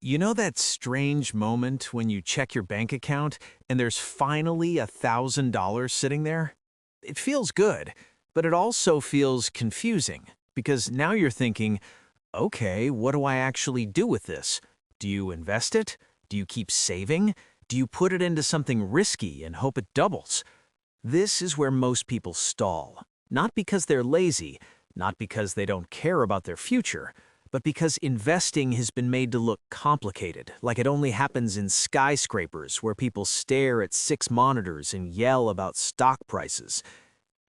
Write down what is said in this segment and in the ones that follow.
You know that strange moment when you check your bank account and there's finally $1,000 sitting there? It feels good, but it also feels confusing because now you're thinking, okay, what do I actually do with this? Do you invest it? Do you keep saving? Do you put it into something risky and hope it doubles? This is where most people stall, not because they're lazy, not because they don't care about their future, but because investing has been made to look complicated, like it only happens in skyscrapers where people stare at 6 monitors and yell about stock prices.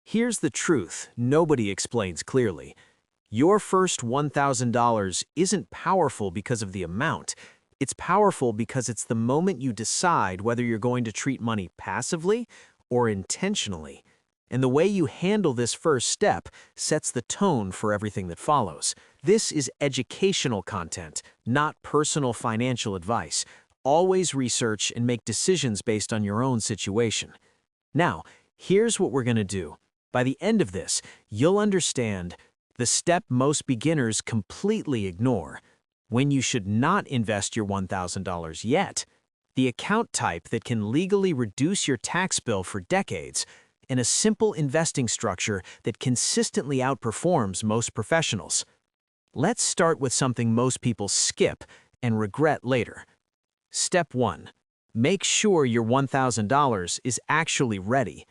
Here's the truth nobody explains clearly. Your first $1,000 isn't powerful because of the amount. It's powerful because it's the moment you decide whether you're going to treat money passively or intentionally. And the way you handle this first step sets the tone for everything that follows. This is educational content, not personal financial advice. Always research and make decisions based on your own situation. Now, here's what we're going to do. By the end of this, you'll understand the step most beginners completely ignore: when you should not invest your $1,000 yet, the account type that can legally reduce your tax bill for decades, and a simple investing structure that consistently outperforms most professionals. Let's start with something most people skip and regret later. Step 1. Make sure your $1,000 is actually ready.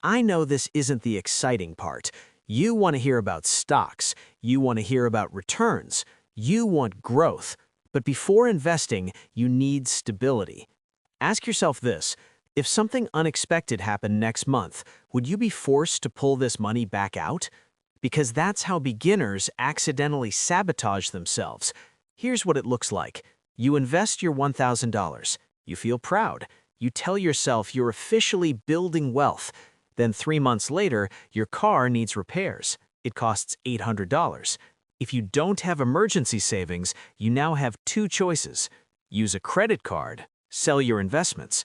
I know this isn't the exciting part. You want to hear about stocks. You want to hear about returns. You want growth. But before investing, you need stability. Ask yourself this: if something unexpected happened next month, would you be forced to pull this money back out? Because that's how beginners accidentally sabotage themselves. Here's what it looks like. You invest your $1,000. You feel proud. You tell yourself you're officially building wealth. Then 3 months later, your car needs repairs. It costs $800. If you don't have emergency savings, you now have two choices: use a credit card, sell your investments.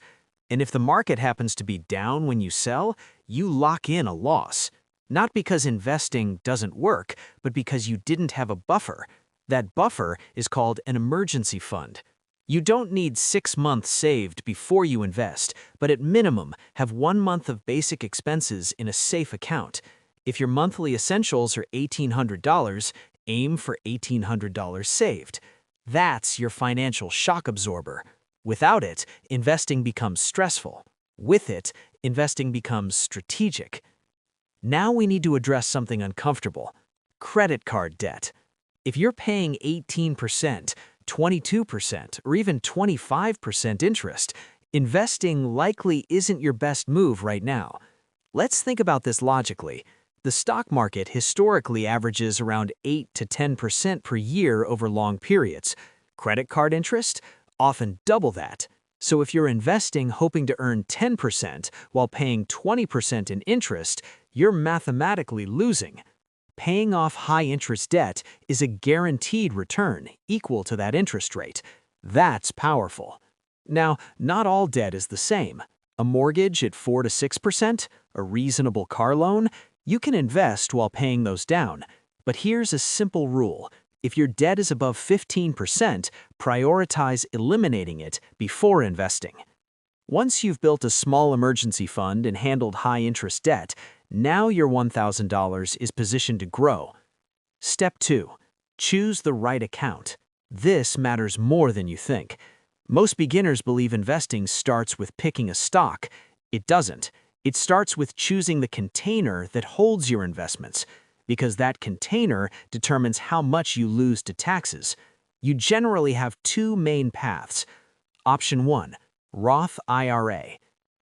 And if the market happens to be down when you sell, you lock in a loss. Not because investing doesn't work, but because you didn't have a buffer. That buffer is called an emergency fund. You don't need 6 months saved before you invest, but at minimum, have 1 month of basic expenses in a safe account. If your monthly essentials are $1,800, aim for $1,800 saved. That's your financial shock absorber. Without it, investing becomes stressful. With it, investing becomes strategic. Now we need to address something uncomfortable: credit card debt. If you're paying 18%, 22%, or even 25% interest, investing likely isn't your best move right now. Let's think about this logically. The stock market historically averages around 8 to 10% per year over long periods. Credit card interest? Often double that. So if you're investing hoping to earn 10% while paying 20% in interest, you're mathematically losing. Paying off high-interest debt is a guaranteed return equal to that interest rate. That's powerful. Now, not all debt is the same. A mortgage at 4 to 6%, a reasonable car loan, you can invest while paying those down. But here's a simple rule: if your debt is above 15%, prioritize eliminating it before investing. Once you've built a small emergency fund and handled high-interest debt, now your $1,000 is positioned to grow. Step 2. Choose the right account. This matters more than you think. Most beginners believe investing starts with picking a stock. It doesn't. It starts with choosing the container that holds your investments, because that container determines how much you lose to taxes. You generally have two main paths. Option 1. Roth IRA.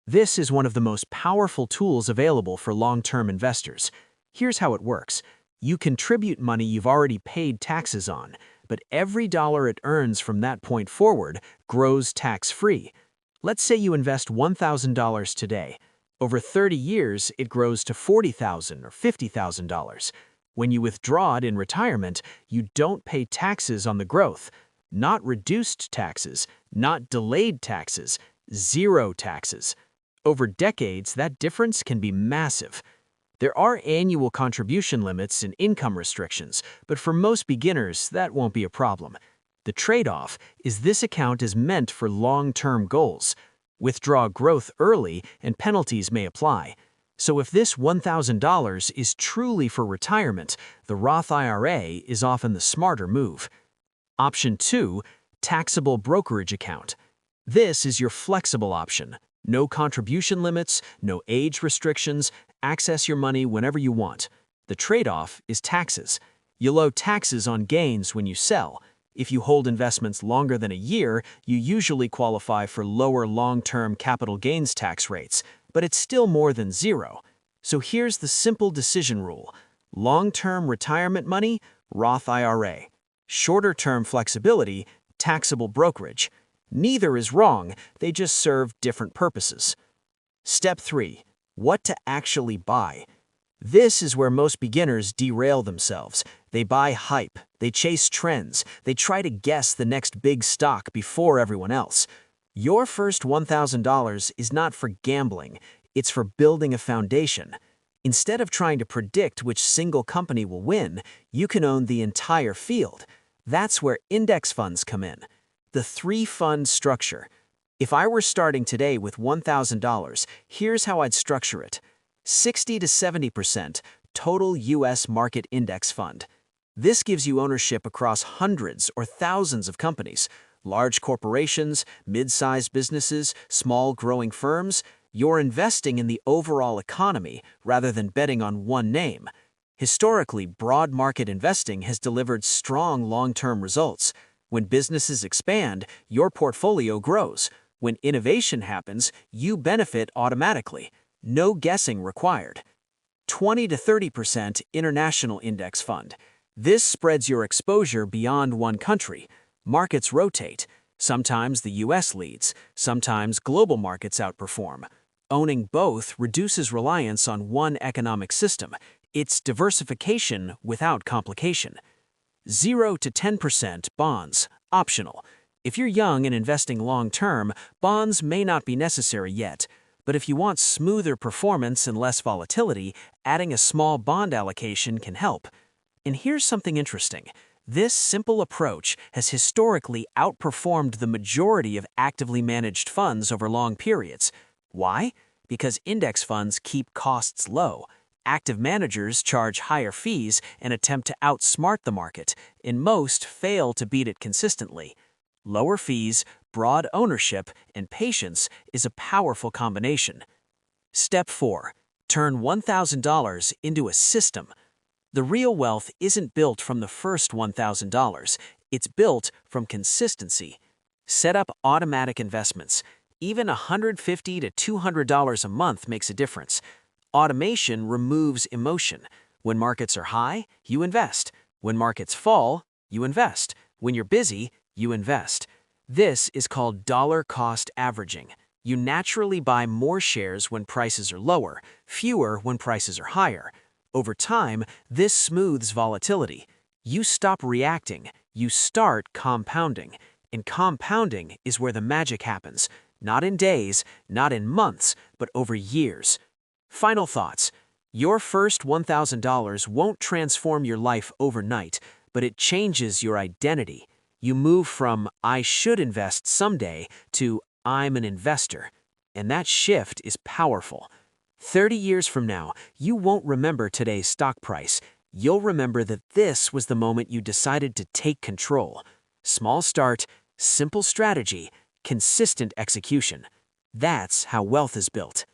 This is one of the most powerful tools available for long-term investors. Here's how it works. You contribute money you've already paid taxes on, but every dollar it earns from that point forward grows tax-free. Let's say you invest $1,000 today. Over 30 years, it grows to $40,000 or $50,000. When you withdraw it in retirement, you don't pay taxes on the growth. Not reduced taxes, not delayed taxes, zero taxes. Over decades, that difference can be massive. There are annual contribution limits and income restrictions, but for most beginners, that won't be a problem. The trade-off is this account is meant for long-term goals. Withdraw growth early and penalties may apply. So if this $1,000 is truly for retirement, the Roth IRA is often the smarter move. Option 2, taxable brokerage account. This is your flexible option. No contribution limits, no age restrictions, access your money whenever you want. The trade-off is taxes. You'll owe taxes on gains when you sell. If you hold investments longer than a year, you usually qualify for lower long-term capital gains tax rates, but it's still more than zero. So here's the simple decision rule. Long-term retirement money, Roth IRA. Shorter-term flexibility, taxable brokerage. Neither is wrong, they just serve different purposes. Step 3. What to actually buy. This is where most beginners derail themselves. They buy hype, they chase trends, they try to guess the next big stock before everyone else. Your first $1,000 is not for gambling, it's for building a foundation. Instead of trying to predict which single company will win, you can own the entire field. That's where index funds come in. The 3-fund structure. If I were starting today with $1,000, here's how I'd structure it. 60 to 70% total U.S. market index fund. This gives you ownership across hundreds or thousands of companies, large corporations, mid-sized businesses, small growing firms. You're investing in the overall economy rather than betting on one name. Historically, broad market investing has delivered strong long-term results. When businesses expand, your portfolio grows. When innovation happens, you benefit automatically. No guessing required. 20 to 30% international index fund. This spreads your exposure beyond one country. Markets rotate. Sometimes the US leads, sometimes global markets outperform. Owning both reduces reliance on one economic system. It's diversification without complication. 0 to 10% bonds, optional. If you're young and investing long-term, bonds may not be necessary yet. But if you want smoother performance and less volatility, adding a small bond allocation can help. And here's something interesting. This simple approach has historically outperformed the majority of actively managed funds over long periods. Why? Because index funds keep costs low. Active managers charge higher fees and attempt to outsmart the market, and most fail to beat it consistently. Lower fees, broad ownership, and patience is a powerful combination. Step 4. Turn $1,000 into a system. The real wealth isn't built from the first $1,000. It's built from consistency. Set up automatic investments. Even $150 to $200 a month makes a difference. Automation removes emotion. When markets are high, you invest. When markets fall, you invest. When you're busy, you invest. This is called dollar cost averaging. You naturally buy more shares when prices are lower, fewer when prices are higher. Over time, this smooths volatility. You stop reacting, you start compounding. And compounding is where the magic happens. Not in days, not in months, but over years. Final thoughts. Your first $1,000 won't transform your life overnight, but it changes your identity. You move from "I should invest someday" to "I'm an investor." And that shift is powerful. 30 years from now, you won't remember today's stock price. You'll remember that this was the moment you decided to take control. Small start, simple strategy, consistent execution. That's how wealth is built.